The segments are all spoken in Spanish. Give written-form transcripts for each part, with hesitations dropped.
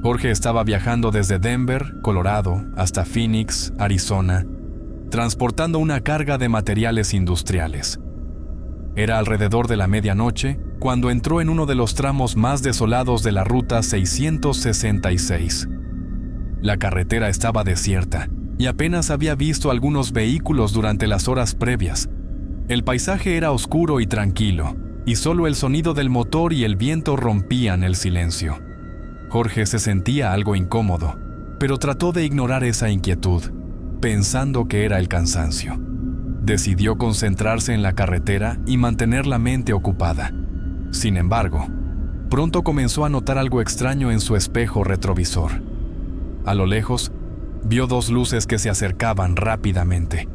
Jorge estaba viajando desde Denver, Colorado, hasta Phoenix, Arizona, transportando una carga de materiales industriales. Era alrededor de la medianoche cuando entró en uno de los tramos más desolados de la Ruta 666. La carretera estaba desierta y apenas había visto algunos vehículos durante las horas previas. El paisaje era oscuro y tranquilo, y solo el sonido del motor y el viento rompían el silencio. Jorge se sentía algo incómodo, pero trató de ignorar esa inquietud, pensando que era el cansancio. Decidió concentrarse en la carretera y mantener la mente ocupada. Sin embargo, pronto comenzó a notar algo extraño en su espejo retrovisor. A lo lejos, vio dos luces que se acercaban rápidamente.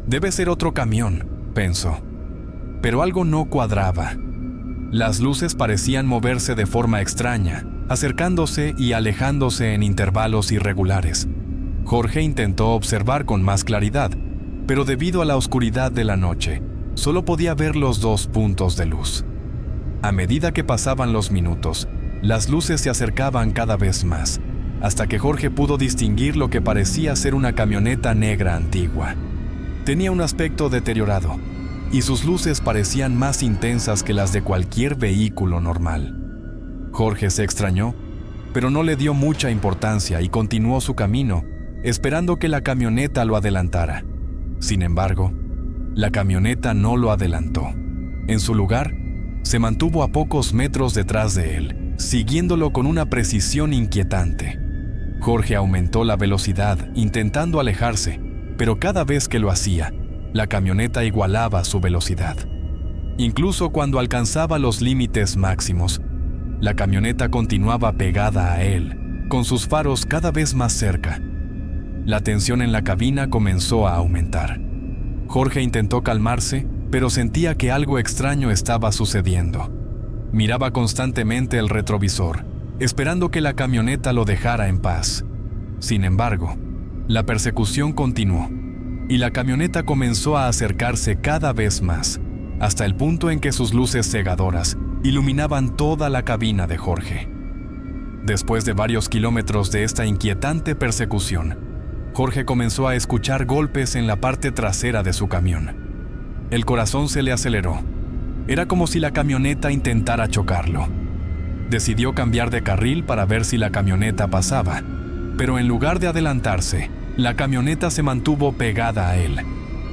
«Debe ser otro camión», pensó. Pero algo no cuadraba. Las luces parecían moverse de forma extraña, acercándose y alejándose en intervalos irregulares. Jorge intentó observar con más claridad, pero debido a la oscuridad de la noche, solo podía ver los dos puntos de luz. A medida que pasaban los minutos, las luces se acercaban cada vez más, hasta que Jorge pudo distinguir lo que parecía ser una camioneta negra antigua. Tenía un aspecto deteriorado, y sus luces parecían más intensas que las de cualquier vehículo normal. Jorge se extrañó, pero no le dio mucha importancia y continuó su camino, esperando que la camioneta lo adelantara. Sin embargo, la camioneta no lo adelantó. En su lugar, se mantuvo a pocos metros detrás de él, siguiéndolo con una precisión inquietante. Jorge aumentó la velocidad, intentando alejarse, pero cada vez que lo hacía, la camioneta igualaba su velocidad. Incluso cuando alcanzaba los límites máximos, la camioneta continuaba pegada a él, con sus faros cada vez más cerca. La tensión en la cabina comenzó a aumentar. Jorge intentó calmarse, pero sentía que algo extraño estaba sucediendo. Miraba constantemente el retrovisor, esperando que la camioneta lo dejara en paz. Sin embargo, la persecución continuó, y la camioneta comenzó a acercarse cada vez más, hasta el punto en que sus luces cegadoras iluminaban toda la cabina de Jorge. Después de varios kilómetros de esta inquietante persecución, Jorge comenzó a escuchar golpes en la parte trasera de su camión. El corazón se le aceleró. Era como si la camioneta intentara chocarlo. Decidió cambiar de carril para ver si la camioneta pasaba, pero en lugar de adelantarse, la camioneta se mantuvo pegada a él,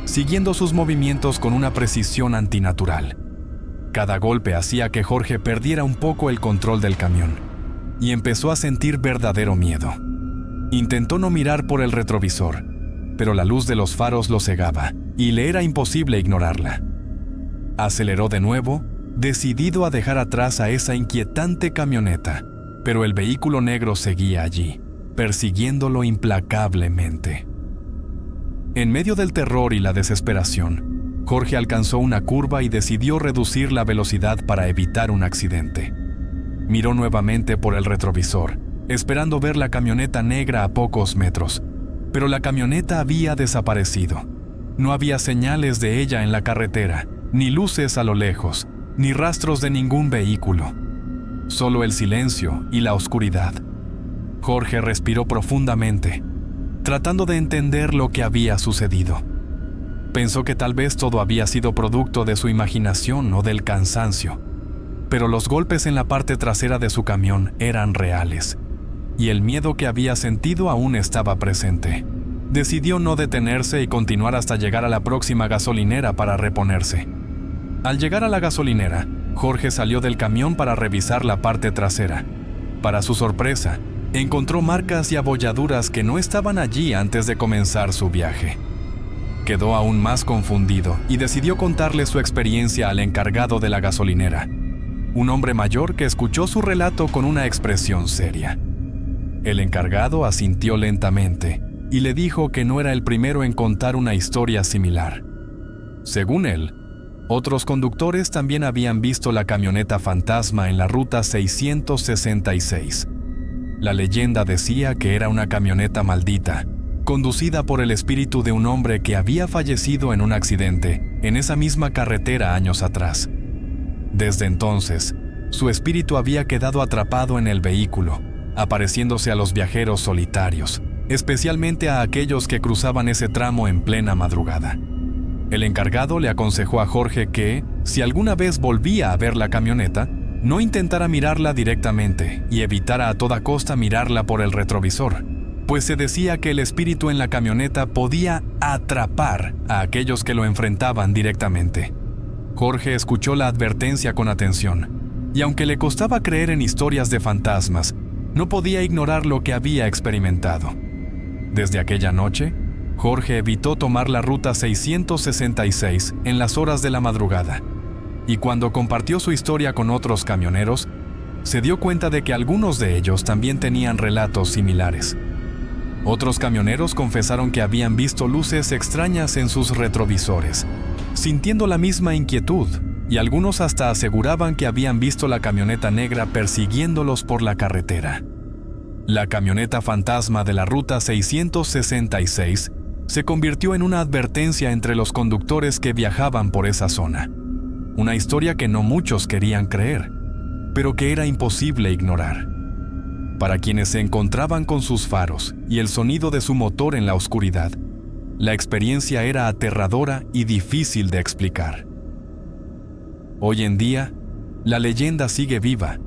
siguiendo sus movimientos con una precisión antinatural. Cada golpe hacía que Jorge perdiera un poco el control del camión, y empezó a sentir verdadero miedo. Intentó no mirar por el retrovisor, pero la luz de los faros lo cegaba, y le era imposible ignorarla. Aceleró de nuevo, decidido a dejar atrás a esa inquietante camioneta, pero el vehículo negro seguía allí, persiguiéndolo implacablemente. En medio del terror y la desesperación, Jorge alcanzó una curva y decidió reducir la velocidad para evitar un accidente. Miró nuevamente por el retrovisor, esperando ver la camioneta negra a pocos metros, pero la camioneta había desaparecido. No había señales de ella en la carretera, ni luces a lo lejos, ni rastros de ningún vehículo. Solo el silencio y la oscuridad. Jorge respiró profundamente, tratando de entender lo que había sucedido. Pensó que tal vez todo había sido producto de su imaginación o del cansancio, pero los golpes en la parte trasera de su camión eran reales, y el miedo que había sentido aún estaba presente. Decidió no detenerse y continuar hasta llegar a la próxima gasolinera para reponerse. Al llegar a la gasolinera, Jorge salió del camión para revisar la parte trasera. Para su sorpresa, encontró marcas y abolladuras que no estaban allí antes de comenzar su viaje. Quedó aún más confundido y decidió contarle su experiencia al encargado de la gasolinera, un hombre mayor que escuchó su relato con una expresión seria. El encargado asintió lentamente y le dijo que no era el primero en contar una historia similar. Según él, otros conductores también habían visto la camioneta fantasma en la Ruta 666. La leyenda decía que era una camioneta maldita, conducida por el espíritu de un hombre que había fallecido en un accidente en esa misma carretera años atrás. Desde entonces, su espíritu había quedado atrapado en el vehículo, apareciéndose a los viajeros solitarios, especialmente a aquellos que cruzaban ese tramo en plena madrugada. El encargado le aconsejó a Jorge que, si alguna vez volvía a ver la camioneta, no intentara mirarla directamente y evitara a toda costa mirarla por el retrovisor, pues se decía que el espíritu en la camioneta podía atrapar a aquellos que lo enfrentaban directamente. Jorge escuchó la advertencia con atención, y aunque le costaba creer en historias de fantasmas, no podía ignorar lo que había experimentado. Desde aquella noche, Jorge evitó tomar la ruta 666 en las horas de la madrugada, y cuando compartió su historia con otros camioneros, se dio cuenta de que algunos de ellos también tenían relatos similares. Otros camioneros confesaron que habían visto luces extrañas en sus retrovisores, sintiendo la misma inquietud, y algunos hasta aseguraban que habían visto la camioneta negra persiguiéndolos por la carretera. La camioneta fantasma de la ruta 666 se convirtió en una advertencia entre los conductores que viajaban por esa zona. Una historia que no muchos querían creer, pero que era imposible ignorar. Para quienes se encontraban con sus faros y el sonido de su motor en la oscuridad, la experiencia era aterradora y difícil de explicar. Hoy en día, la leyenda sigue viva,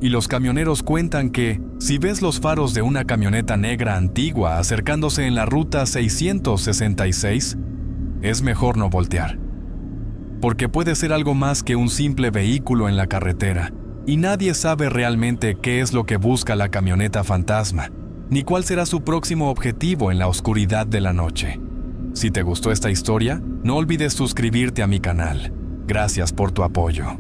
y los camioneros cuentan que, si ves los faros de una camioneta negra antigua acercándose en la ruta 666, es mejor no voltear. Porque puede ser algo más que un simple vehículo en la carretera, y nadie sabe realmente qué es lo que busca la camioneta fantasma, ni cuál será su próximo objetivo en la oscuridad de la noche. Si te gustó esta historia, no olvides suscribirte a mi canal. Gracias por tu apoyo.